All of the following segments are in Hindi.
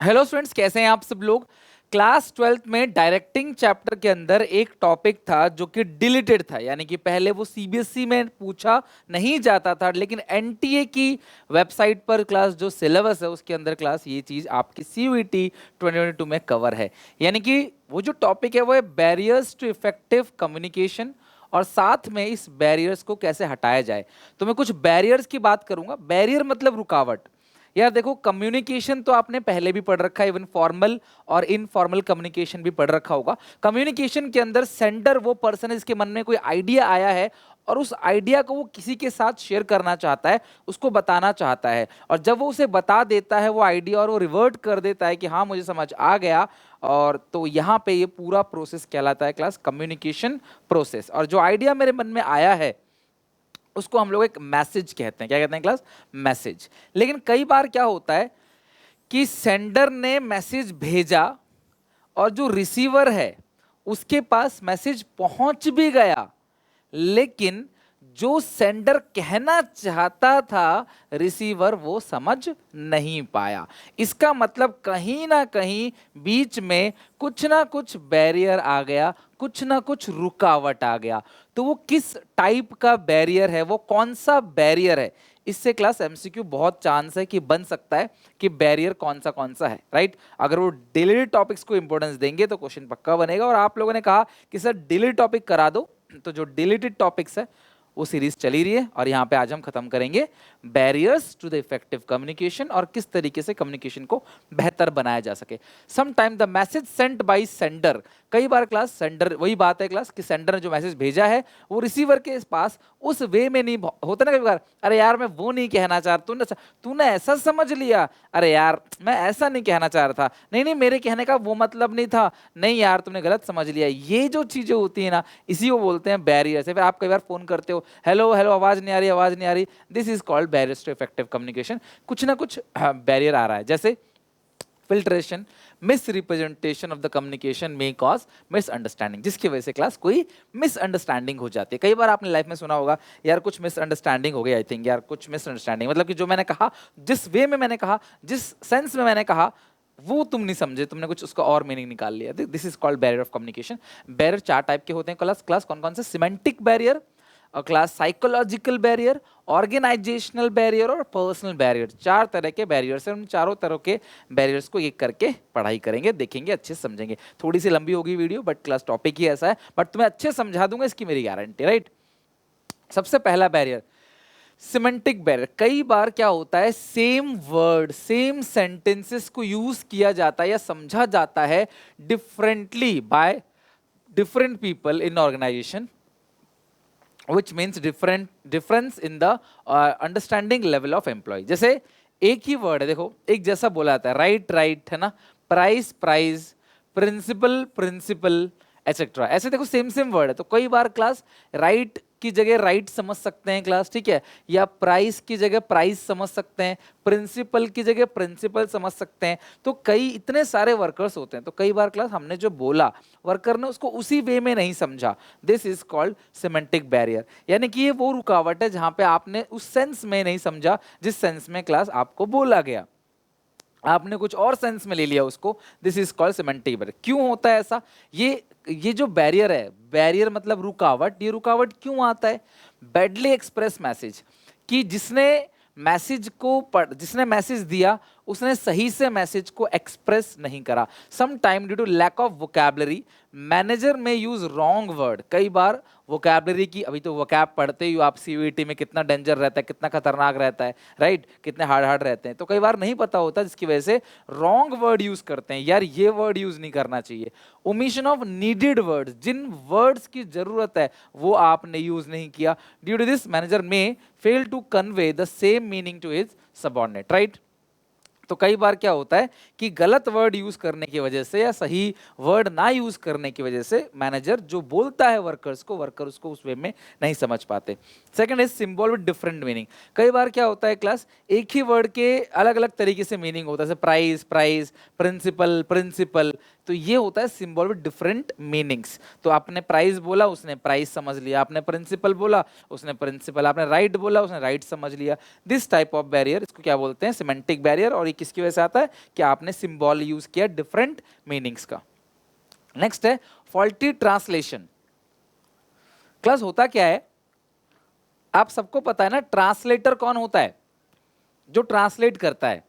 हेलो स्टूडेंट्स, कैसे हैं आप सब लोग। क्लास 12th में डायरेक्टिंग चैप्टर के अंदर एक टॉपिक था जो कि डिलीटेड था, यानी कि पहले वो सीबीएसई में पूछा नहीं जाता था, लेकिन एनटीए की वेबसाइट पर क्लास जो सिलेबस है उसके अंदर क्लास ये चीज़ आपकी सीयूईटी 2022 में कवर है। यानी कि वो जो टॉपिक है वो है बैरियर्स टू इफेक्टिव कम्युनिकेशन, और साथ में इस बैरियर्स को कैसे हटाया जाए। तो मैं कुछ बैरियर्स की बात करूंगा। बैरियर मतलब रुकावट। यार देखो, कम्युनिकेशन तो आपने पहले भी पढ़ रखा है, इवन फॉर्मल और इनफॉर्मल कम्युनिकेशन भी पढ़ रखा होगा। कम्युनिकेशन के अंदर सेंडर वो पर्सन है जिसके मन में कोई आइडिया आया है और उस आइडिया को वो किसी के साथ शेयर करना चाहता है, उसको बताना चाहता है, और जब वो उसे बता देता है वो आइडिया और वो रिवर्ट कर देता है कि हाँ मुझे समझ आ गया, और तो यहाँ पे ये पूरा प्रोसेस कहलाता है क्लास कम्युनिकेशन प्रोसेस। और जो आइडिया मेरे मन में आया है उसको हम लोग एक मैसेज कहते हैं। क्या कहते हैं क्लास? मैसेज। लेकिन कई बार क्या होता है कि सेंडर ने मैसेज भेजा और जो रिसीवर है उसके पास मैसेज पहुंच भी गया, लेकिन जो सेंडर कहना चाहता था रिसीवर वो समझ नहीं पाया। इसका मतलब कहीं ना कहीं बीच में कुछ ना कुछ बैरियर आ गया, कुछ ना कुछ रुकावट आ गया। तो वो किस टाइप का बैरियर है, वो कौन सा बैरियर है, इससे क्लास एमसीक्यू बहुत चांस है कि बन सकता है कि बैरियर कौन सा है। राइट? अगर वो डेली टॉपिक्स को इंपॉर्टेंस देंगे तो क्वेश्चन पक्का बनेगा। और आप लोगों ने कहा कि सर डेली टॉपिक करा दो, तो जो डिलीटेड टॉपिक्स है वो सीरीज चली रही है, और यहाँ पे आज हम खत्म करेंगे barriers to the effective communication और किस तरीके से कम्युनिकेशन को बेहतर बनाया जा सके। Sometime the message sent by sender, कई बार क्लास सेंडर, वही बात है क्लास कि सेंडर ने जो मैसेज भेजा है वो रिसीवर के पास उस वे में नहीं होता ना। कई बार अरे यार मैं वो नहीं कहना चाह रहा, तूने ऐसा समझ लिया, अरे यार मैं ऐसा नहीं कहना चाह रहा था, नहीं नहीं मेरे कहने का वो मतलब नहीं था, नहीं यार तुमने गलत समझ लिया। ये जो चीजें होती है ना, इसी को बोलते हैं बैरियर। से फिर आप कई बार फोन करते हो, हेलो हेलो आवाज नहीं आ रही, आवाज नहीं आ रही, this is called barriers to effective communication. कुछ ना कुछ बैरियर आ रहा है, जैसे filtration, misrepresentation of the communication may cause misunderstanding, जिसकी वजह से क्लास कोई मिसअंडरस्टैंडिंग हो जाती है। कई बार आपने लाइफ में सुना होगा यार कुछ मिसअंडरस्टैंडिंग हो गई, आई थिंक यार कुछ मिसअंडरस्टैंडिंग, मतलब कि जो मैंने कहा, जिस वे में मैंने कहा, जिस सेंस में मैंने कहा, वो तुम नहीं समझे, तुमने कुछ उसका और मीनिंग निकाल लिया। This is called barrier of communication. Barrier चार टाइप के होते हैं क्लास। कौन कौन से? Semantic barrier, class psychological barrier, organisational barrier और पर्सनल बैरियर। चार तरह के बैरियर्स हैं। उन चारों तरह के बैरियर्स को एक करके पढ़ाई करेंगे, देखेंगे, अच्छे से समझेंगे। थोड़ी सी लंबी होगी वीडियो, बट क्लास टॉपिक ही ऐसा है, बट तुम्हें अच्छे समझा दूंगा, इसकी मेरी गारंटी। राइट? सबसे पहला बैरियर सिमेंटिक बैरियर। कई बार क्या होता है, सेम वर्ड सेम सेंटेंसेस को यूज किया जाता है या समझा जाता है differently by different people in organisation, which means difference in the understanding level of employ. जैसे एक ही वर्ड है, देखो एक जैसा बोला जाता है, राइट राइट है ना, price price, principle principle, etcetera. ऐसे देखो सेम सेम वर्ड है, तो कई बार क्लास राइट की जगह राइट समझ सकते हैं क्लास, ठीक है, या प्राइस की जगह प्राइस समझ सकते हैं, प्रिंसिपल की जगह प्रिंसिपल समझ सकते हैं। तो कई इतने सारे वर्कर्स होते हैं, तो कई बार क्लास हमने जो बोला वर्कर ने उसको उसी वे में नहीं समझा। This is called semantic barrier. यानी कि ये वो रुकावट है जहां पे आपने उस सेंस में नहीं समझा जिस सेंस में क्लास आपको बोला गया, आपने कुछ और सेंस में ले लिया उसको। This is called semantic barrier. क्यों होता है ऐसा? ये जो बैरियर है, बैरियर मतलब रुकावट, ये रुकावट क्यों आता है? बैडली एक्सप्रेस मैसेज, कि जिसने मैसेज दिया उसने सही से मैसेज को एक्सप्रेस नहीं करा। Some time due to lack of vocabulary manager may use wrong word. कई बार वोकैबुलरी की, अभी तो वोकैब पढ़ते ही हो आप, सीयूईटी में कितना डेंजर रहता है, कितना खतरनाक रहता है, राइट, कितने हार्ड हार्ड रहते हैं, तो कई बार नहीं पता होता, जिसकी वजह से रॉन्ग वर्ड यूज करते हैं। यार ये वर्ड यूज नहीं करना चाहिए। ओमिशन ऑफ नीडेड वर्ड्स, जिन वर्ड्स की जरूरत है वो आपने यूज नहीं किया। Due to this manager may fail to convey the same meaning to his subordinate. Right? तो कई बार क्या होता है कि गलत वर्ड यूज करने की वजह से या सही वर्ड ना यूज करने की वजह से मैनेजर जो बोलता है वर्कर्स को, वर्कर उसको उस वे में नहीं समझ पाते। Second is symbol with different meaning. कई बार क्या होता है क्लास, एक ही वर्ड के अलग अलग तरीके से मीनिंग होता है, जैसे प्राइस प्राइस, प्रिंसिपल प्रिंसिपल, तो ये होता है सिंबल विद डिफरेंट मीनिंग्स। तो आपने प्राइस बोला उसने प्राइस समझ लिया, आपने प्रिंसिपल बोला उसने प्रिंसिपल, आपने राइट बोला उसने राइट समझ लिया। दिस टाइप ऑफ बैरियर, इसको क्या बोलते हैं? Semantic barrier. और ये किसकी वजह से आता है कि आपने सिंबल यूज किया डिफरेंट मीनिंग्स का। नेक्स्ट है फॉल्टी ट्रांसलेशन। क्लास होता क्या है, आप सबको पता है ना ट्रांसलेटर कौन होता है, जो ट्रांसलेट करता है।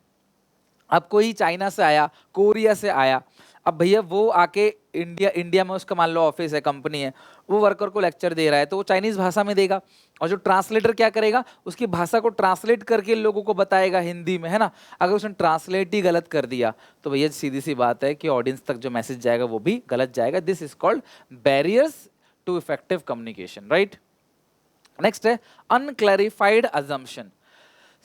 अब कोई चाइना से आया, कोरिया से आया, अब भैया वो आके इंडिया में उसका मान लो ऑफिस है, कंपनी है, वो वर्कर को लेक्चर दे रहा है तो वो चाइनीज भाषा में देगा, और जो ट्रांसलेटर क्या करेगा, उसकी भाषा को ट्रांसलेट करके लोगों को बताएगा हिंदी में, है ना। अगर उसने ट्रांसलेट ही गलत कर दिया तो भैया सीधी सी बात है कि ऑडियंस तक जो मैसेज जाएगा वो भी गलत जाएगा। This is called barriers to effective communication, right. Next है unclarified assumption.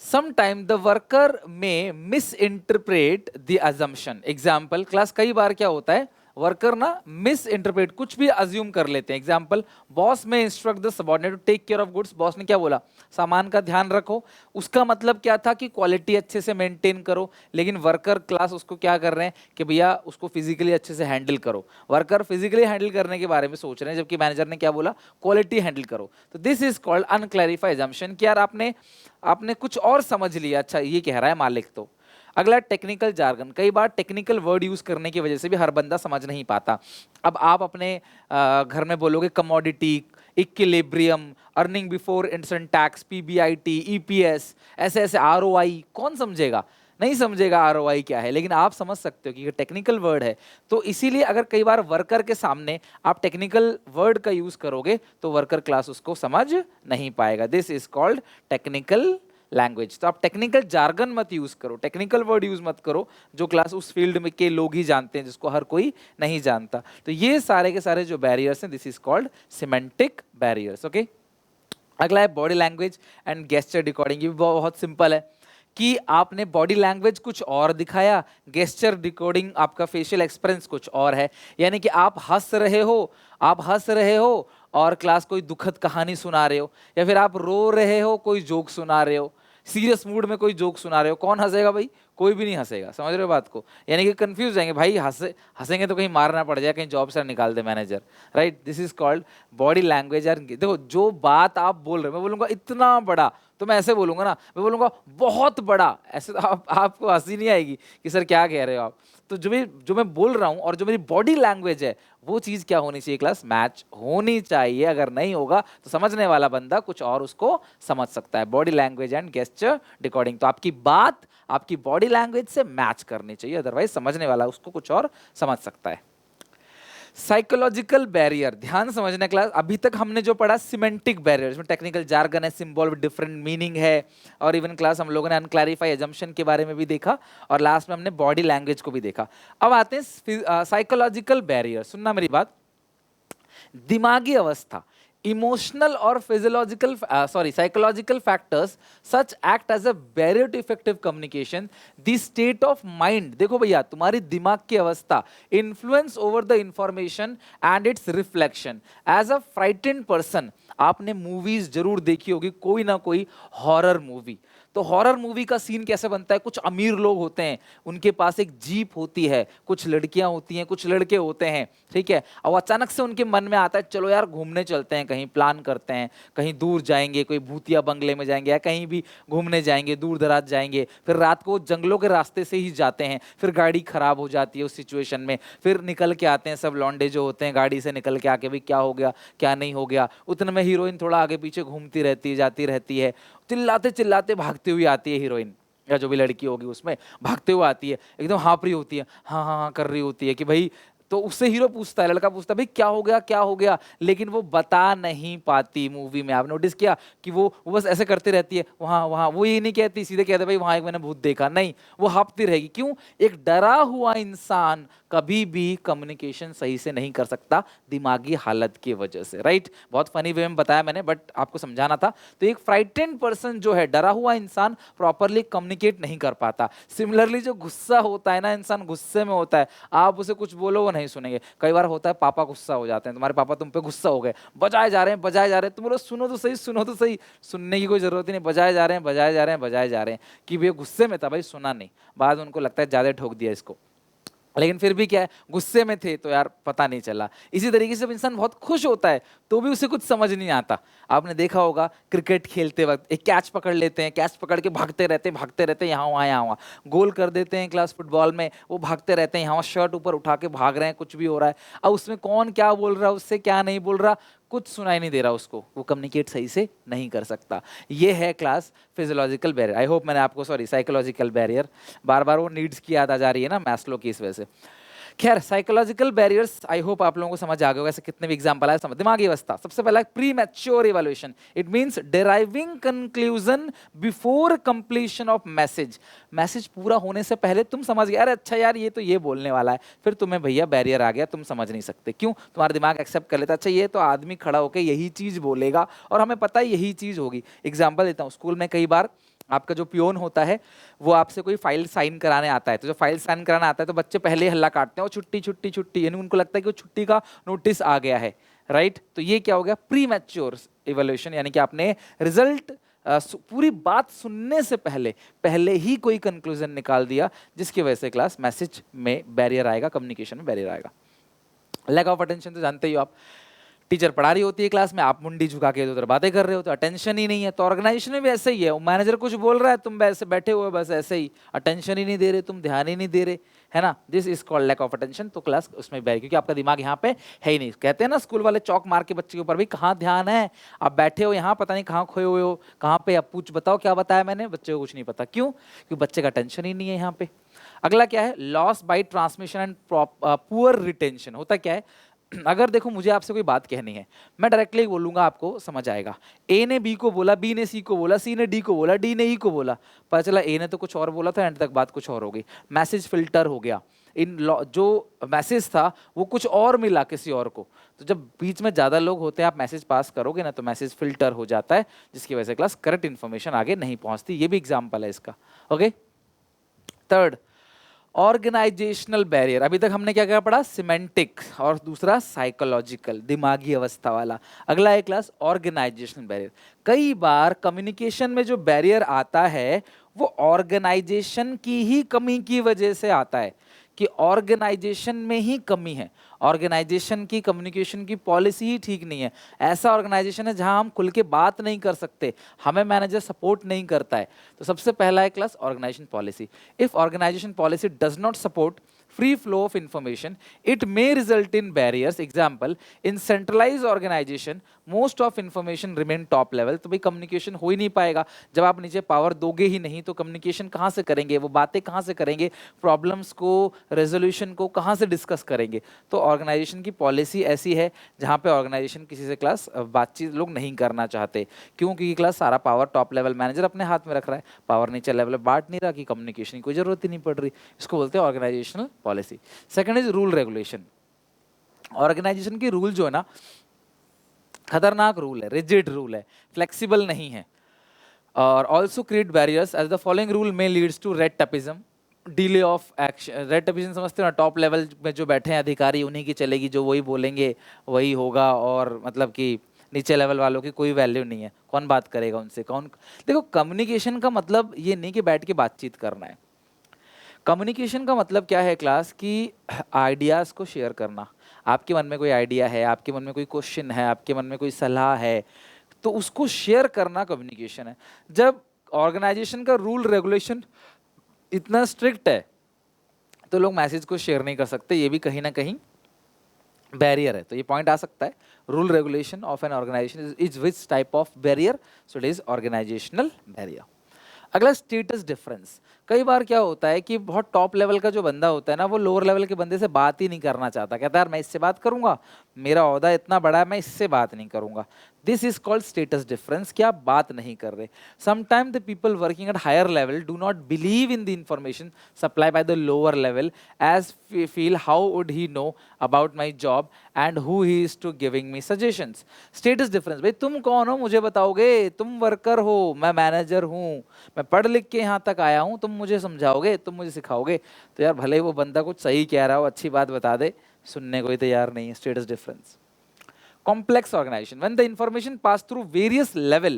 Sometime the worker may misinterpret the assumption. Example, class कई बार क्या होता है, वर्कर ना मिस इंटरप्रेट कुछ भी अज्यूम कर लेते हैं। Example, boss may instruct the subordinate to take care of goods. Boss ने क्या बोला, सामान का ध्यान रखो, उसका मतलब क्या था कि क्वालिटी अच्छे से मेंटेन करो, लेकिन वर्कर क्लास उसको क्या कर रहे हैं कि भैया उसको फिजिकली अच्छे से हैंडल करो। वर्कर फिजिकली हैंडल करने के बारे में सोच रहे हैं, जबकि मैनेजर ने क्या बोला, क्वालिटी हैंडल करो। तो this is called unclarified assumption कि यार आपने कुछ और समझ लिया, अच्छा ये कह रहा है मालिक तो। अगला टेक्निकल जार्गन, कई बार टेक्निकल वर्ड यूज करने की वजह से भी हर बंदा समझ नहीं पाता। अब आप अपने घर में बोलोगे commodity, equilibrium, earning before interest tax, PBIT, EPS, ऐसे ऐसे आरओआई, कौन समझेगा, नहीं समझेगा आरओआई क्या है, लेकिन आप समझ सकते हो कि ये टेक्निकल वर्ड है। तो इसीलिए अगर कई बार वर्कर के सामने आप टेक्निकल वर्ड का यूज करोगे तो वर्कर क्लास उसको समझ नहीं पाएगा। This is called technical language. तो आप टेक्निकल जार्गन मत यूज करो, टेक्निकल वर्ड यूज मत करो जो क्लास उस फील्ड में के लोग ही जानते हैं, जिसको हर कोई नहीं जानता। तो ये सारे के सारे जो बैरियर्स हैं, this is called semantic barriers, okay. अगला है body language and gesture decoding. ये भी बहुत सिंपल है कि आपने बॉडी लैंग्वेज कुछ और दिखाया, गेस्चर डिकोडिंग आपका फेशियल एक्सप्रेस कुछ और है। यानी कि आप हंस रहे हो और क्लास कोई दुखद कहानी सुना रहे हो, या फिर आप रो रहे हो कोई जोक सुना रहे हो, सीरियस मूड में कोई जोक सुना रहे हो, कौन हंसेगा भाई, कोई भी नहीं हंसेगा। समझ रहे हो बात को, यानी कि कंफ्यूज जाएंगे भाई, हंसेंगे तो कहीं मारना पड़ जाए, कहीं जॉब से निकाल दे manager, right. This is called body language. यार देखो, जो बात आप बोल रहे हो, मैं बोलूंगा इतना बड़ा तो मैं ऐसे बोलूंगा ना, मैं बोलूंगा बहुत बड़ा, ऐसे तो आपको हंसी नहीं आएगी कि सर क्या कह रहे हो आप। तो जो मैं बोल रहा हूं और जो मेरी बॉडी लैंग्वेज है, वो चीज क्या होनी चाहिए, क्लास मैच होनी चाहिए। अगर नहीं होगा तो समझने वाला बंदा कुछ और उसको समझ सकता है। Body language and gesture decoding, तो आपकी बात आपकी बॉडी लैंग्वेज से मैच करनी चाहिए, अदरवाइज समझने वाला उसको कुछ और समझ सकता है। साइकोलॉजिकल बैरियर, ध्यान समझना क्लास। अभी तक हमने जो पढ़ा सिमेंटिक बैरियर, इसमें टेक्निकल जार्गन है, सिंबल विद डिफरेंट मीनिंग है, और इवन क्लास हम लोगों ने अनक्लैरिफाइड अजम्पशन के बारे में भी देखा, और लास्ट में हमने बॉडी लैंग्वेज को भी देखा। अब आते हैं साइकोलॉजिकल बैरियर। सुनना मेरी बात, दिमागी अवस्था, इमोशनल और physiological psychological factors such act as a barrier to effective communication. The state of mind, देखो भैया तुम्हारी दिमाग की अवस्था, influence over the information and its reflection. As a frightened person, आपने मूवीज जरूर देखी होगी, कोई ना कोई हॉरर मूवी। तो हॉरर मूवी का सीन कैसे बनता है, कुछ अमीर लोग होते हैं, उनके पास एक जीप होती है, कुछ लड़कियां होती हैं, कुछ लड़के होते हैं, ठीक है। और अचानक से उनके मन में आता है चलो यार घूमने चलते हैं, कहीं प्लान करते हैं, कहीं दूर जाएंगे, कोई भूतिया बंगले में जाएंगे या कहीं भी घूमने जाएंगे, दूर दराज जाएंगे। फिर रात को जंगलों के रास्ते से ही जाते हैं, फिर गाड़ी खराब हो जाती है उस सिचुएशन में, फिर निकल के आते हैं सब लौंडे जो होते हैं गाड़ी से निकल के आके, भाई क्या हो गया क्या नहीं हो गया। उतने में हीरोइन थोड़ा आगे पीछे घूमती रहती है, जाती रहती है, चिल्लाते चिल्लाते भागती हुई आती है हीरोइन, या जो भी लड़की होगी उसमें भागते हुए आती है, एकदम हाँप रही होती है, हाँ हाँ हाँ कर रही होती है कि भाई। तो उससे हीरो पूछता है, लड़का पूछता है भाई क्या हो गया क्या हो गया, लेकिन वो बता नहीं पाती मूवी में। आपने नोटिस किया कि वो बस ऐसे करती रहती है, वहाँ वहाँ, वो ये नहीं कहती, सीधे कहते भाई वहाँ एक मैंने भूत देखा, नहीं, वो हाँपती रहेगी। क्यों? एक डरा हुआ इंसान कभी भी कम्युनिकेशन सही से नहीं कर सकता दिमागी हालत की वजह से, राइट। बहुत फनी वे में बताया मैंने, बट आपको समझाना था। तो एक फ्राइटेंड पर्सन जो है, डरा हुआ इंसान, प्रॉपरली कम्युनिकेट नहीं कर पाता। सिमिलरली जो गुस्सा होता है ना, इंसान गुस्से में होता है, आप उसे कुछ बोलो वो नहीं सुनेंगे। कई बार होता है पापा गुस्सा हो जाते हैं, तुम्हारे पापा तुम पे गुस्सा हो गए, बजाए जा रहे हैं बजाए जा रहे हैं, तुम बोलो सुनो तो सही सुनो तो सही, सुनने की कोई जरूरत ही नहीं, बजाए जा रहे हैं बजाए जा रहे हैं बजाए जा रहे हैं, कि भैया गुस्से में था भाई सुना नहीं, बाद में उनको लगता है ज्यादा ठोक दिया इसको। लेकिन फिर भी क्या है, गुस्से में थे तो यार पता नहीं चला। इसी तरीके से जब इंसान बहुत खुश होता है तो भी उसे कुछ समझ नहीं आता। आपने देखा होगा क्रिकेट खेलते वक्त एक कैच पकड़ लेते हैं, कैच पकड़ के भागते रहते हैं, यहाँ वहाँ यहाँ वहाँ गोल कर देते हैं। क्लास फुटबॉल में वो भागते रहते हैं, यहाँ शर्ट ऊपर उठा के भाग रहे हैं, कुछ भी हो रहा है। अब उसमें कौन क्या बोल रहा है, उससे क्या नहीं बोल रहा, कुछ सुनाई नहीं दे रहा उसको, वो कम्युनिकेट सही से नहीं कर सकता। ये है class physiological barrier. I hope मैंने आपको, सॉरी, साइकोलॉजिकल बैरियर, बार बार वो नीड्स की याद आ जा रही है ना मैस्लो की इस वजह से। खैर, साइकोलॉजिकल बैरियर्स आई होप आप लोगों को समझ आ गए होगा। ऐसे कितने भी एग्जांपल आए, समझ। दिमागी अवस्था, सबसे पहला pre mature evaluation. It means deriving conclusion before completion of message. Message पूरा होने से पहले तुम समझ गए, अरे अच्छा यार ये तो ये बोलने वाला है, फिर तुम्हें भैया बैरियर आ गया, तुम समझ नहीं सकते। क्यों? तुम्हारा दिमाग एक्सेप्ट कर लेता, अच्छा ये तो आदमी खड़ा होकर यही चीज बोलेगा और हमें पता है यही चीज होगी। एग्जाम्पल देता हूँ, स्कूल में कई बार आपका जो पियोन होता है वो आपसे कोई फाइल साइन कराने आता है, तो जो फाइल साइन कराना आता है तो बच्चे पहले ही हल्ला काटते हैं, वो छुट्टी छुट्टी छुट्टी, यानी उनको लगता है कि वो छुट्टी का नोटिस आ गया है, राइट। तो ये क्या हो गया, प्री मैच्योर इवैल्यूएशन, यानी कि आपने रिजल्ट पूरी बात सुनने से पहले ही कोई कंक्लूजन निकाल दिया, जिसकी वजह से क्लास मैसेज में बैरियर आएगा, कम्युनिकेशन में बैरियर आएगा। लैक ऑफ अटेंशन तो जानते ही हो आप, टीचर पढ़ा रही होती है क्लास में, आप मुंडी झुका के उधर बातें कर रहे हो, तो अटेंशन ही नहीं है। तो ऑर्गेनाइजेशन में भी ऐसे ही है, मैनेजर कुछ बोल रहा है, तुम वैसे बैठे हुए बस ऐसे ही, अटेंशन ही नहीं दे रहे, तुम ध्यान ही नहीं दे रहे, है ना। This is called lack of attention. तो क्लास उसमें बैठ, क्योंकि आपका दिमाग यहाँ पे है ही नहीं। कहते हैं ना स्कूल वाले, चौक मार के बच्चे के ऊपर, भी कहाँ ध्यान है, आप बैठे हो यहाँ, पता नहीं कहाँ खोए हुए हो, कहाँ पे, आप पूछ बताओ क्या बताया मैंने, बच्चे को कुछ नहीं पता। क्यों? क्योंकि बच्चे का टेंशन ही नहीं है यहाँ पे। अगला क्या है, loss by transmission and poor retention. होता क्या है, अगर देखो मुझे आपसे कोई बात कहनी है, मैं डायरेक्टली बोलूंगा, आपको समझ आएगा। ए ने बी को बोला, बी ने सी को बोला, सी ने डी को बोला, डी ने ई को बोला, पता चला ए ने तो कुछ और बोला था, एंड तक बात कुछ और हो गई, मैसेज फिल्टर हो गया। जो मैसेज था वो कुछ और मिला किसी और को। तो जब बीच में ज्यादा लोग होते हैं, आप मैसेज पास करोगे ना, तो मैसेज फिल्टर हो जाता है, जिसकी वजह से क्लास करेक्ट इन्फॉर्मेशन आगे नहीं पहुंचती। ये भी एग्जाम्पल है इसका। Okay, third, organisational barrier. अभी तक हमने क्या क्या पढ़ा, सिमेंटिक, और दूसरा साइकोलॉजिकल, दिमागी अवस्था वाला। अगला है क्लास ऑर्गेनाइजेशनल बैरियर। कई बार कम्युनिकेशन में जो बैरियर आता है वो ऑर्गेनाइजेशन की ही कमी की वजह से आता है, कि ऑर्गेनाइजेशन में ही कमी है, ऑर्गेनाइजेशन की कम्युनिकेशन की पॉलिसी ही ठीक नहीं है। ऐसा ऑर्गेनाइजेशन है जहां हम खुल के बात नहीं कर सकते, हमें मैनेजर सपोर्ट नहीं करता है। तो सबसे पहला है class organisation policy. If organisation policy does not support free flow of information, it may result in barriers. Example, in centralized organization most of information remain top level. तो भाई कम्युनिकेशन हो ही नहीं पाएगा, जब आप नीचे पावर दोगे ही नहीं तो कम्युनिकेशन कहाँ से करेंगे, वो बातें कहाँ से करेंगे, प्रॉब्लम्स को, रेजोल्यूशन को कहाँ से डिस्कस करेंगे। तो ऑर्गेनाइजेशन की पॉलिसी ऐसी है जहाँ पे ऑर्गेनाइजेशन किसी से क्लास बातचीत लोग नहीं करना चाहते। क्यों? क्योंकि क्लास सारा पावर टॉप लेवल मैनेजर अपने हाथ में रख रहा है, पावर नीचे लेवल बांट नहीं रहा, कि कम्युनिकेशन की कोई जरूरत ही नहीं पड़ रही। इसको बोलते हैं organisational policy. Second is rule regulation. Organisation की रूल जो है ना, खतरनाक रूल है, रिजिड रूल है, फ्लेक्सिबल नहीं है, और also create barriers as the following rule में leads to red tapism, delay of action. Red tapism समझते हो ना, टॉप लेवल में जो बैठे हैं अधिकारी उन्हीं की चलेगी, जो वही बोलेंगे वही होगा, और मतलब कि नीचे लेवल वालों की कोई वैल्यू नहीं है, कौन बात करेगा उनसे, कौन। देखो, कम्युनिकेशन का मतलब ये नहीं कि बैठ के बातचीत करना है। कम्युनिकेशन का मतलब क्या है क्लास, की आइडियाज़ को शेयर करना। आपके मन में कोई आइडिया है, आपके मन में कोई क्वेश्चन है, आपके मन में कोई सलाह है, तो उसको शेयर करना कम्युनिकेशन है। जब ऑर्गेनाइजेशन का रूल रेगुलेशन इतना स्ट्रिक्ट है तो लोग मैसेज को शेयर नहीं कर सकते, ये भी कहीं ना कहीं बैरियर है। तो ये पॉइंट आ सकता है, rule regulation of an organisation is which type of barrier, so it is organisational barrier. अगला स्टेटस डिफरेंस। कई बार क्या होता है कि बहुत टॉप लेवल का जो बंदा होता है ना, वो लोअर लेवल के बंदे से बात ही नहीं करना चाहता, कहता है यार मैं इससे बात करूंगा, मेरा ओहदा इतना बड़ा है, मैं इससे बात नहीं करूंगा। This is called status difference, कि आप बात नहीं कर रहे। Sometime the people working at higher level do not believe in the information supply by the lower level, as feel how would he know about my job and who he is to giving me suggestions. Status difference, भाई तुम कौन हो मुझे बताओगे, तुम वर्कर हो, मैं मैनेजर हूँ, मैं पढ़ लिख के यहाँ तक आया हूँ, तुम मुझे समझाओगे, तुम मुझे सिखाओगे। तो यार भले ही वो बंदा कुछ सही कह रहा हो, अच्छी बात बता दे, सुनने को ही तैयार नहीं है। Status difference. Complex organization, when the information pass through various level,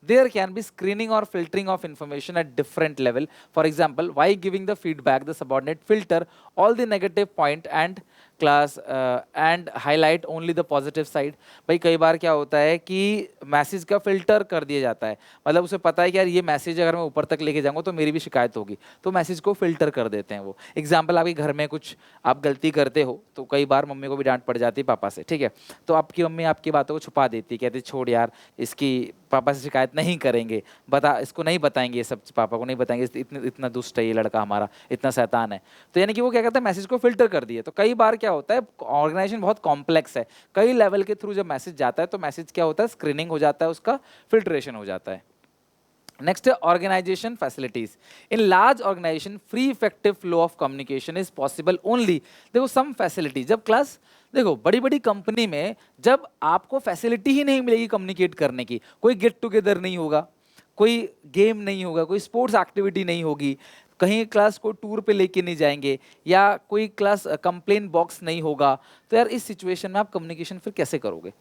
there can be screening or filtering of information at different level. For example, while giving the feedback, the subordinate filter all the negative point and class and highlight only the positive side. भाई कई बार क्या होता है कि मैसेज का फिल्टर कर दिया जाता है, मतलब उसे पता है कि यार ये मैसेज अगर मैं ऊपर तक लेके जाऊंगा तो मेरी भी शिकायत होगी, तो मैसेज को फिल्टर कर देते हैं वो। एग्जाम्पल, आपके घर में कुछ आप गलती करते हो तो कई बार मम्मी को भी डांट पड़ जाती है पापा से, ठीक है, तो आपकी मम्मी आपकी बातों को छुपा देती है, कहती छोड़ यार इसकी पापा से शिकायत नहीं करेंगे, बता इसको नहीं बताएंगे, ये सब पापा को नहीं बताएंगे, इतना इतना दुष्ट है ये लड़का हमारा, इतना शैतान है। तो यानी कि वो क्या कहता है, मैसेज को फिल्टर कर दिए। तो कई बार क्या होता है, ऑर्गेनाइजेशन बहुत कॉम्प्लेक्स है, कई लेवल के थ्रू जब मैसेज जाता है तो मैसेज क्या होता है, स्क्रीनिंग हो जाता है, उसका फिल्ट्रेशन हो जाता है। नेक्स्ट है organisation facilities. In large organisation free effective flow of communication is possible only, देखो सम फैसिलिटी, जब क्लास देखो बड़ी बड़ी कंपनी में जब आपको फैसिलिटी ही नहीं मिलेगी कम्युनिकेट करने की, कोई गेट टुगेदर नहीं होगा, कोई गेम नहीं होगा, कोई स्पोर्ट्स एक्टिविटी नहीं होगी, कहीं क्लास को टूर पे लेके नहीं जाएंगे, या कोई क्लास कंप्लेन बॉक्स नहीं होगा, तो यार इस सिचुएशन में आप कम्युनिकेशन फिर कैसे करोगे।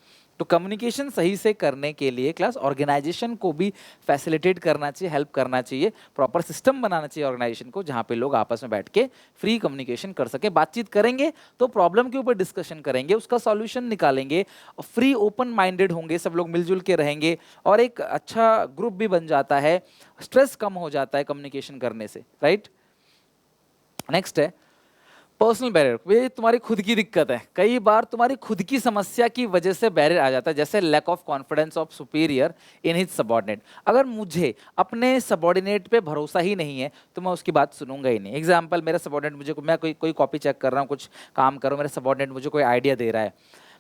तो कम्युनिकेशन सही से करने के लिए क्लास ऑर्गेनाइजेशन को भी फैसिलिटेट करना चाहिए, हेल्प करना चाहिए, प्रॉपर सिस्टम बनाना चाहिए ऑर्गेनाइजेशन को, जहाँ पे लोग आपस में बैठ के फ्री कम्युनिकेशन कर सके। बातचीत करेंगे तो प्रॉब्लम के ऊपर डिस्कशन करेंगे, उसका सॉल्यूशन निकालेंगे, फ्री ओपन माइंडेड होंगे, सब लोग मिलजुल के रहेंगे और एक अच्छा ग्रुप भी बन जाता है, स्ट्रेस कम हो जाता है कम्युनिकेशन करने से, राइट। नेक्स्ट है पर्सनल बैरियर। ये तुम्हारी खुद की दिक्कत है, कई बार तुम्हारी खुद की समस्या की वजह से बैरियर आ जाता है, जैसे lack of confidence of superior in his subordinate. अगर मुझे अपने सबॉर्डिनेट पे भरोसा ही नहीं है तो मैं उसकी बात सुनूंगा ही नहीं। एग्जांपल, मेरा सबॉर्डिनेट मुझे, मैं कोई कॉपी चेक कर रहा हूँ, कुछ काम कर रहा हूँ, मेरा सबॉर्डिनेट मुझे कोई आइडिया दे रहा है,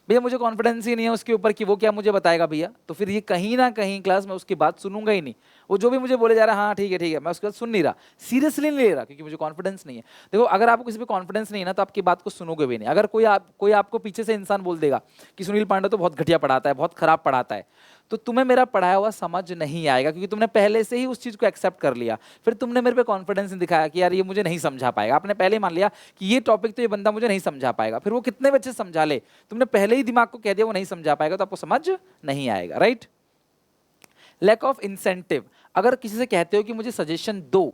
भैया मुझे कॉन्फिडेंस ही नहीं है उसके ऊपर कि वो क्या मुझे बताएगा भैया, तो फिर ये कहीं ना कहीं क्लास में उसकी बात सुनूंगा ही नहीं। वो जो भी मुझे बोले जा रहा है, हाँ ठीक है, मैं उसके बाद सुन नहीं रहा, सीरियसली नहीं ले रहा, क्योंकि मुझे कॉन्फिडेंस नहीं है। देखो अगर आपको किसी पे कॉन्फिडेंस नहीं है ना तो आपकी बात को सुनोगे भी नहीं। अगर कोई आपको पीछे से इंसान बोल देगा कि सुनील पांडे तो बहुत घटिया पढ़ाता है, बहुत खराब पढ़ाता है, तो तुम्हें मेरा पढ़ाया हुआ समझ नहीं आएगा, क्योंकि तुमने पहले से ही उस चीज को एक्सेप्ट कर लिया। फिर तुमने मेरे पे कॉन्फिडेंस नहीं दिखाया कि यार ये मुझे नहीं समझा पाएगा, आपने पहले ही मान लिया कि ये टॉपिक तो ये बंदा मुझे नहीं समझा पाएगा, फिर वो कितने बच्चे समझा ले, तुमने पहले ही दिमाग को कह दिया वो नहीं समझा पाएगा, तो आपको समझ नहीं आएगा, राइट। Lack of incentive. अगर किसी से कहते हो कि मुझे सजेशन दो,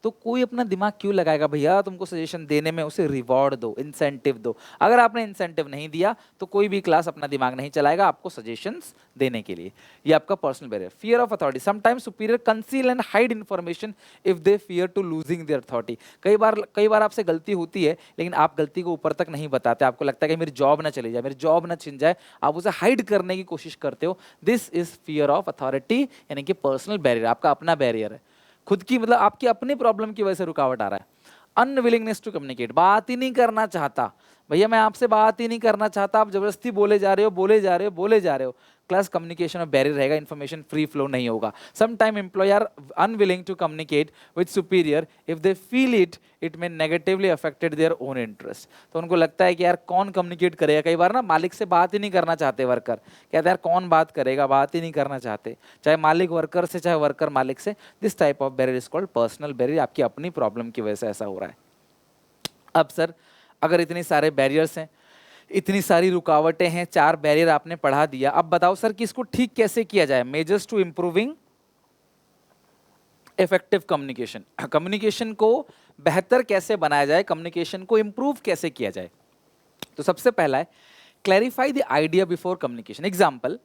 तो कोई अपना दिमाग क्यों लगाएगा भैया तुमको सजेशन देने में, उसे रिवॉर्ड दो, इंसेंटिव दो। अगर आपने इंसेंटिव नहीं दिया तो कोई भी क्लास अपना दिमाग नहीं चलाएगा आपको सजेशंस देने के लिए। ये आपका personal barrier. Fear of authority. Sometimes superior conceal and hide information if they fear to losing their authority. कई बार आपसे गलती होती है लेकिन आप गलती को ऊपर तक नहीं बताते, आपको लगता है कि मेरी जॉब ना चली जाए, मेरी जॉब ना छिन जाए, आप उसे हाइड करने की कोशिश करते हो। This is fear of authority, यानी कि पर्सनल बैरियर, आपका अपना बैरियर है, खुद की, मतलब आपकी अपनी प्रॉब्लम की वजह से रुकावट आ रहा है। अनविलिंगनेस टू कम्युनिकेट, बात ही नहीं करना चाहता, भैया मैं आपसे बात ही नहीं करना चाहता, आप जबरदस्ती बोले जा रहे हो, क्लास कम्युनिकेशन में बैरियर रहेगा, इन्फॉर्मेशन फ्री फ्लो नहीं होगा। Some time employ are unwilling to communicate with superior if they feel it may negatively affected their own interest. तो उनको लगता है कि यार कौन कम्युनिकेट करेगा, कई बार ना मालिक से बात ही नहीं करना चाहते वर्कर, कहते हैं यार कौन बात करेगा, बात ही नहीं करना चाहते, चाहे मालिक वर्कर से चाहे वर्कर मालिक से। This type of barrier is called personal barrier, आपकी अपनी प्रॉब्लम की वजह से ऐसा हो रहा है। अब सर अगर इतने सारे बैरियर्स हैं, इतनी सारी रुकावटें हैं, 4 बैरियर आपने पढ़ा दिया, अब बताओ सर कि इसको ठीक कैसे किया जाए। Measures to improving effective communication, communication को बेहतर कैसे बनाया जाए, कम्युनिकेशन को इंप्रूव कैसे किया जाए। तो सबसे पहला है clarify the idea before communication. Example,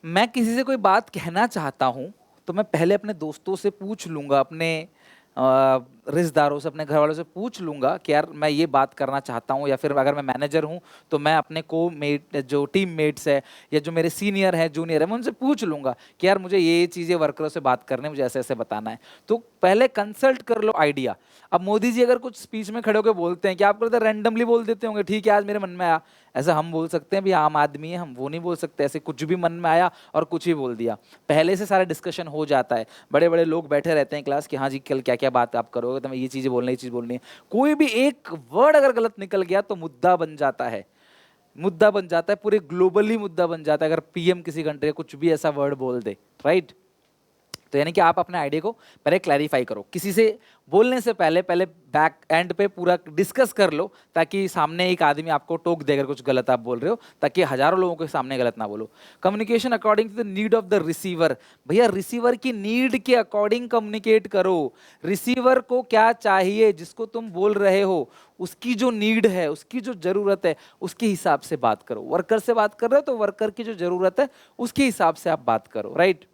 मैं किसी से कोई बात कहना चाहता हूं तो मैं पहले अपने दोस्तों से पूछ लूंगा, अपने रिश्तेदारों से, अपने घर वालों से पूछ लूंगा कि यार मैं ये बात करना चाहता हूँ, या फिर अगर मैं मैनेजर हूँ तो मैं अपने जो टीम मेट्स है या जो मेरे सीनियर है जूनियर है मैं उनसे पूछ लूंगा कि यार मुझे ये चीज़ें वर्करों से बात करने, मुझे ऐसे ऐसे बताना है। तो पहले कंसल्ट कर लो आइडिया। अब मोदी जी अगर कुछ स्पीच में खड़े होकर बोलते हैं कि आप करते रैंडमली बोल देते होंगे, ठीक है आज मेरे मन में आया, ऐसा हम बोल सकते हैं भी आम आदमी है, हम वो नहीं बोल सकते, ऐसे कुछ भी मन में आया और कुछ ही बोल दिया। पहले से सारा डिस्कशन हो जाता है, बड़े बड़े लोग बैठे रहते हैं क्लास कि हाँ जी कल क्या क्या बात आप करोगे, तो मैं ये चीज़ें बोलनी, ये चीज़ बोलनी है। कोई भी एक वर्ड अगर गलत निकल गया तो मुद्दा बन जाता है, मुद्दा बन जाता है, पूरे ग्लोबली मुद्दा बन जाता है अगर पीएम किसी कंट्री का कुछ भी ऐसा वर्ड बोल दे, राइट। तो यानी कि आप अपने आइडिया को पहले क्लैरिफाई करो, किसी से बोलने से पहले पहले बैक एंड पे पूरा डिस्कस कर लो, ताकि सामने एक आदमी आपको टोक देकर कुछ गलत आप बोल रहे हो, ताकि हजारों लोगों के सामने गलत ना बोलो। Communication according to the need of the receiver, भैया रिसीवर की नीड के अकॉर्डिंग कम्युनिकेट करो। रिसीवर को क्या चाहिए, जिसको तुम बोल रहे हो उसकी जो नीड है, उसकी जो जरूरत है, उसके हिसाब से बात करो। वर्कर से बात कर रहे हो तो वर्कर की जो जरूरत है उसके हिसाब से आप बात करो, right.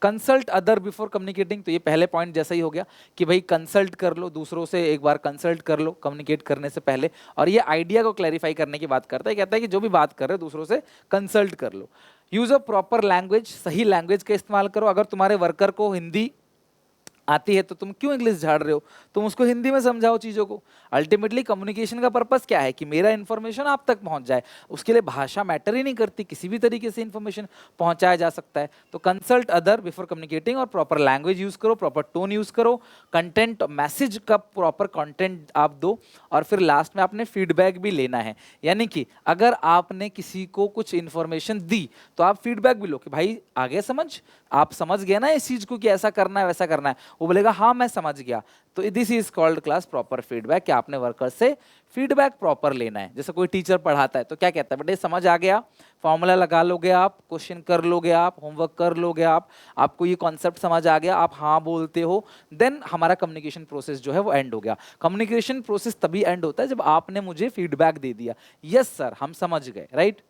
Consult other before communicating, तो ये पहले पॉइंट जैसा ही हो गया कि भाई कंसल्ट कर लो, दूसरों से एक बार कंसल्ट कर लो कम्युनिकेट करने से पहले। और ये आइडिया को क्लैरिफाई करने की बात करता है, कहता है कि जो भी बात कर रहे हो दूसरों से कंसल्ट कर लो। यूज अ प्रॉपर लैंग्वेज, सही लैंग्वेज का इस्तेमाल करो। अगर तुम्हारे वर्कर को हिंदी आती है तो तुम क्यों इंग्लिश झाड़ रहे हो, तुम उसको हिंदी में समझाओ चीजों को। अल्टीमेटली कम्युनिकेशन का पर्पस क्या है कि मेरा इन्फॉर्मेशन आप तक पहुंच जाए, उसके लिए भाषा मैटर ही नहीं करती, किसी भी तरीके से इन्फॉर्मेशन पहुंचाया जा सकता है। तो कंसल्ट अदर बिफोर कम्युनिकेटिंग, और प्रॉपर लैंग्वेज यूज करो, प्रॉपर टोन यूज करो, कंटेंट मैसेज का प्रॉपर कंटेंट आप दो। और फिर लास्ट में आपने फीडबैक भी लेना है, यानी कि अगर आपने किसी को कुछ इन्फॉर्मेशन दी तो आप फीडबैक भी लो कि भाई आगे समझ, आप समझ गए ना इस चीज को कि ऐसा करना है वैसा करना है, वो बोलेगा हाँ मैं समझ गया। तो this is called class proper feedback, कि आपने वर्कर से फीडबैक प्रॉपर लेना है। जैसे कोई टीचर पढ़ाता है तो क्या कहता है, बेटे समझ आ गया, फॉर्मूला लगा लोगे आप, क्वेश्चन कर लोगे आप, होमवर्क कर लोगे आप, आपको ये कॉन्सेप्ट समझ आ गया, आप हाँ बोलते हो, देन हमारा कम्युनिकेशन प्रोसेस जो है वो एंड हो गया। कम्युनिकेशन प्रोसेस तभी एंड होता है जब आपने मुझे फीडबैक दे दिया, यस सर हम समझ गए, right.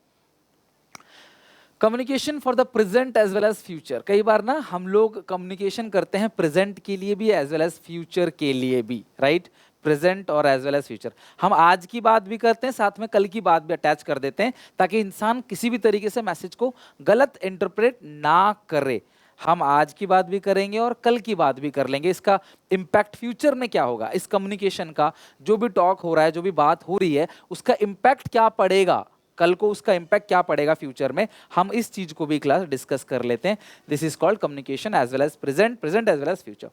Communication for the present as well as future, कई बार ना हम लोग कम्युनिकेशन करते हैं प्रेजेंट के लिए भी एज वेल एज फ्यूचर के लिए भी, राइट। प्रेजेंट और एज वेल एज फ्यूचर, हम आज की बात भी करते हैं, साथ में कल की बात भी अटैच कर देते हैं, ताकि इंसान किसी भी तरीके से मैसेज को गलत इंटरप्रेट ना करे। हम आज की बात भी करेंगे और कल की बात भी कर लेंगे, इसका इम्पैक्ट फ्यूचर में क्या होगा, इस कम्युनिकेशन का जो भी टॉक हो रहा है, जो भी बात हो रही है, उसका इम्पैक्ट क्या पड़ेगा कल को, उसका इंपैक्ट क्या पड़ेगा फ्यूचर में, हम इस चीज को भी क्लास डिस्कस कर लेते हैं। This is called communication as well as present, present as well as future.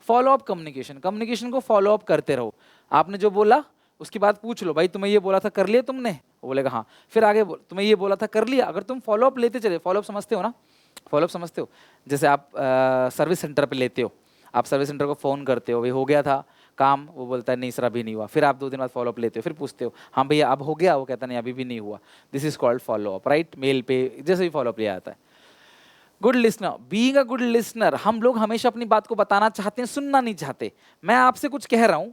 Follow up communication, communication को फॉलो अप करते रहो। आपने जो बोला उसकी बात पूछ लो, भाई तुम्हें ये बोला था कर लिया तुमने, वो बोलेगा हाँ, फिर आगे तुम्हें ये बोला था कर लिया। अगर तुम फॉलो अप लेते चले, फॉलो अप समझते हो ना, फॉलो अप समझते हो, जैसे आप सर्विस सेंटर पे लेते हो, आप सर्विस सेंटर को फोन करते हो, भाई हो गया था काम, वो बोलता है नहीं सर अभी नहीं हुआ, फिर आप 2 दिन बाद फॉलो अप लेते हो, फिर पूछते हो हाँ भैया अब हो गया, वो कहता नहीं अभी भी नहीं हुआ। This is called follow up, right. Mail पे जैसे भी फॉलो अप लिया जाता है। Good listener, being a good listener, हम लोग हमेशा अपनी बात को बताना चाहते हैं, सुनना नहीं चाहते। मैं आपसे कुछ कह रहा हूं,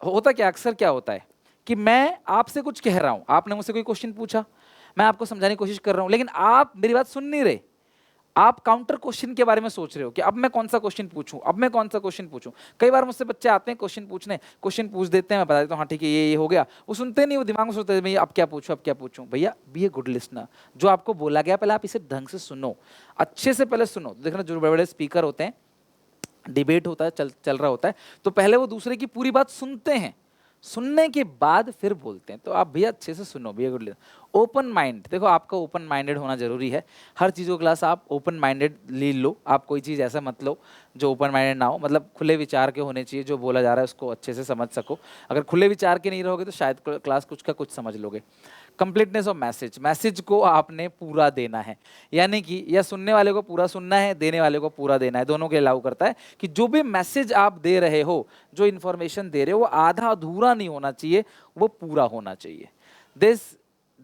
होता क्या अक्सर क्या होता है कि मैं आपसे कुछ कह रहा हूं, आपने मुझसे कोई क्वेश्चन पूछा, मैं आपको समझाने की कोशिश कर रहा हूं, लेकिन आप मेरी बात सुन नहीं रहे, आप काउंटर क्वेश्चन के बारे में सोच रहे हो कि अब मैं कौन सा क्वेश्चन पूछूं, अब मैं कौन सा क्वेश्चन पूछूं। कई बार मुझसे बच्चे आते हैं क्वेश्चन पूछने, क्वेश्चन पूछ देते हैं, मैं बता देता हूं हाँ ठीक है ये हो गया, वो सुनते नहीं, वो दिमाग में सोचते हैं भैया अब क्या पूछूं, अब क्या पूछूं। भैया बी ए गुड लिसनर, जो आपको बोला गया पहले आप इसे ढंग से सुनो, अच्छे से पहले सुनो। देखना जो बड़े बड़े स्पीकर होते हैं, डिबेट होता है, चल रहा होता है, तो पहले वो दूसरे की पूरी बात सुनते हैं, सुनने के बाद फिर बोलते हैं। तो आप भैया अच्छे से सुनो, भैया गुड लिसनर। ओपन माइंड, देखो आपका ओपन माइंडेड होना जरूरी है, हर चीज़ को क्लास आप ओपन माइंडेड ले लो, आप कोई चीज़ ऐसा मत लो जो ओपन माइंडेड ना हो, मतलब खुले विचार के होने चाहिए, जो बोला जा रहा है उसको अच्छे से समझ सको। अगर खुले विचार के नहीं रहोगे तो शायद क्लास कुछ का कुछ समझ लोगे। कंप्लीटनेस ऑफ मैसेज, मैसेज को आपने पूरा देना है, यानी कि या सुनने वाले को पूरा सुनना है, देने वाले को पूरा देना है, दोनों के अलाउ करता है कि जो भी मैसेज आप दे रहे हो, जो इन्फॉर्मेशन दे रहे हो, वो आधा अधूरा नहीं होना चाहिए, वो पूरा होना चाहिए।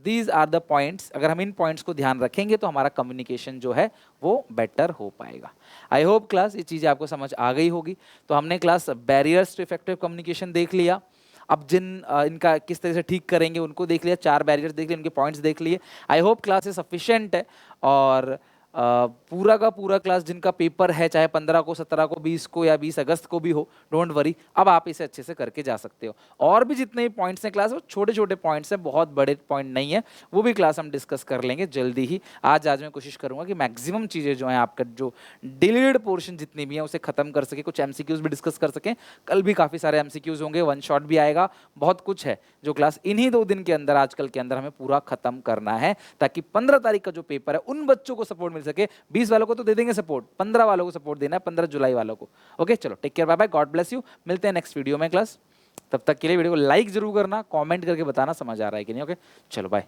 दीज आर द पॉइंट्स, अगर हम इन पॉइंट्स को ध्यान रखेंगे तो हमारा कम्युनिकेशन जो है वो बेटर हो पाएगा। आई होप क्लास ये चीज़ें आपको समझ आ गई होगी। तो हमने class barriers to effective communication देख लिया, अब जिन इनका किस तरह से ठीक करेंगे उनको देख लिया, 4 बैरियर्स देख लिए, उनके पॉइंट्स देख लिए। आई होप क्लास ये सफिशिएंट है, और पूरा का पूरा क्लास जिनका पेपर है, चाहे 15 को, 17 को, 20 को या 20 अगस्त को भी हो, डोंट वरी, अब आप इसे अच्छे से करके जा सकते हो। और भी जितने पॉइंट्स हैं क्लास, वो छोटे छोटे पॉइंट्स हैं, बहुत बड़े पॉइंट नहीं है, वो भी क्लास हम डिस्कस कर लेंगे जल्दी ही। आज मैं कोशिश करूंगा कि मैक्सिमम चीज़ें जो हैं आपका जो डिलीटेड पोर्शन जितनी भी हैं उसे खत्म कर सके, कुछ एमसीक्यूज भी डिस्कस कर सकें। कल भी काफ़ी सारे एमसीक्यूज होंगे, 1 शॉट भी आएगा, बहुत कुछ है जो क्लास इन्हीं 2 दिन के अंदर, आजकल के अंदर हमें पूरा खत्म करना है, ताकि 15 तारीख का जो पेपर है उन बच्चों को सपोर्ट सके। 20 वालों को तो दे देंगे सपोर्ट, 15 वालों को सपोर्ट देना है, 15 जुलाई वालों को। ओके चलो, take care, bye bye, God bless you, मिलते हैं नेक्स्ट वीडियो में क्लास। तब तक के लिए वीडियो को लाइक जरूर करना, कमेंट करके बताना समझ आ रहा है कि नहीं। ओके चलो बाय।